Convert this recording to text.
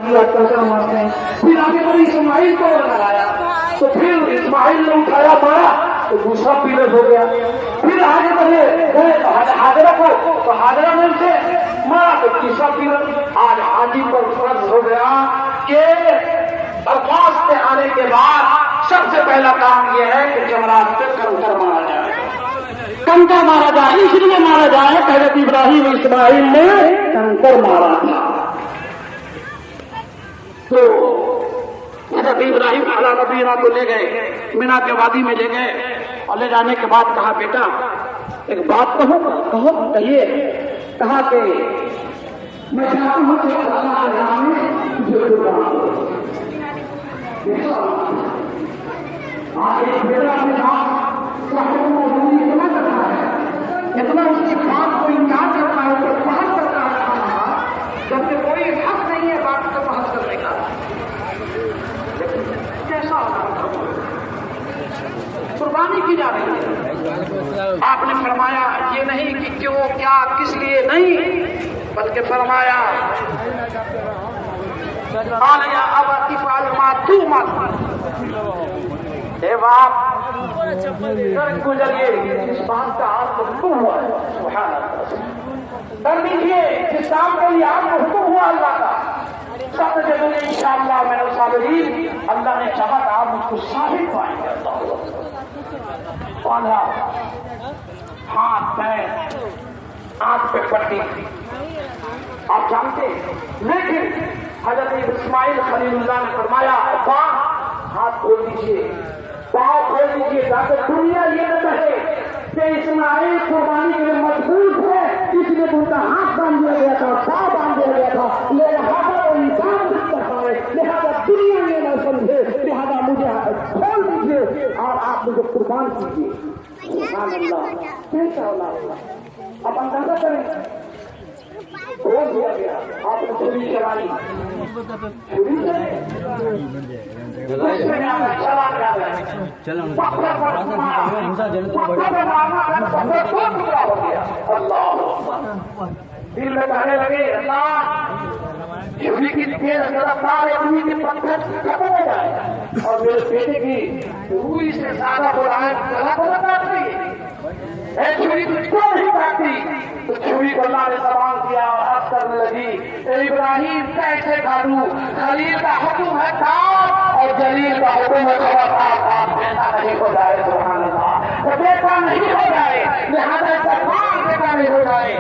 کیا کنکر مارتے ہیں. پھر آگے بڑھ اسماعیل کو لگایا تو پھر اسماعیل نے اٹھایا مارا تو دوسرا پیلر ہو گیا. پھر آگے بڑھے حاجرہ کو تو حاجرہ نے اسے مارا تو تیسرا پیلر. آج حاجی پر فرض ہو گیا کہ درخواست پہ آنے کے بعد سب سے پہلا کام یہ ہے کہ جمرات پہ کنکر مارا جائے. کنکر مارا جائے اس لیے مارا جائے حضرت ابراہیم اسماعیل نے کنکر مارا تھا. تو حضرت ابراہیم علیہ نبینا کو لے گئے مینا کے وادی میں لے گئے اور لے جانے کے بعد کہا بیٹا ایک بات کہو کہیے. کہا کہ میں چاہتا ہوں کہ اللہ کے راہ میں جو ایک بیٹا اپنے باپ کا حکم و حکم اتنا کرتا ہے اتنا اس کی بات کو انکار کرتا ہے تو بحث کرتا ہے جبکہ کوئی حق نہیں ہے بات کو بحث کرنے کا. کیسا قربانی کی جا رہی ہے. آپ نے فرمایا یہ نہیں کہ کیوں کیا کس لیے نہیں بلکہ فرمایا قال یا ابت افعل ما تؤمر. اے باپ گزریے اس بات کا آپ کو حکم ہوا ہے. سبحان اللہ. کر دیجیے جس کام کے لیے آپ کو حکم ہوا اللہ کا. سب جگہ انشاءاللہ میں نے صابرین اللہ نے چاہا کہ آپ مجھ کو ثابت پائیں گے. اللہ ہاتھ پیر آنکھ پہ پٹی آپ جانتے ہیں. لیکن حضرت اسماعیل خلیل اللہ نے فرمایا ہاتھ کھول دیجیے پاؤں کھول دیجیے تاکہ دنیا یہ نہ کہے کہ اسماعیل قربانی کے لیے مجبور ہے اس لیے ان کا ہاتھ باندھ دیا گیا تھا پاؤں باندھ دیا گیا تھا لہٰذا وہ انسان بھی کر پائے لہٰذا دنیا یہ نہ سمجھے لہٰذا مجھے کھول دیجیے اور آپ مجھے قربان کیجیے. سبحان اللہ. کیسا اللہ اب اندازہ کریں روز دیا گیا آپ نے چھری چلائی دل میں کہنے لگے اللہ چھری کی تیز رفتار آدمی کے پتھر ختم ہو جائے اور میرے بیٹے کی روئی سے زیادہ بڑھائے غلط ہو جاتی چھری تجھ کو نہیں کاٹتی. تو چھری کو اللہ نے سوال کیا اور عرض کرنے لگی اے ابراہیم کیسے کاٹوں خلیل کا حکم ہے کاٹ اور جلیل کا حکم ہے خبردار بیٹا نہیں ہو جائے. سبحان اللہ. بیٹا نہیں ہو جائے لہٰذا بیٹا نہیں ہو جائے.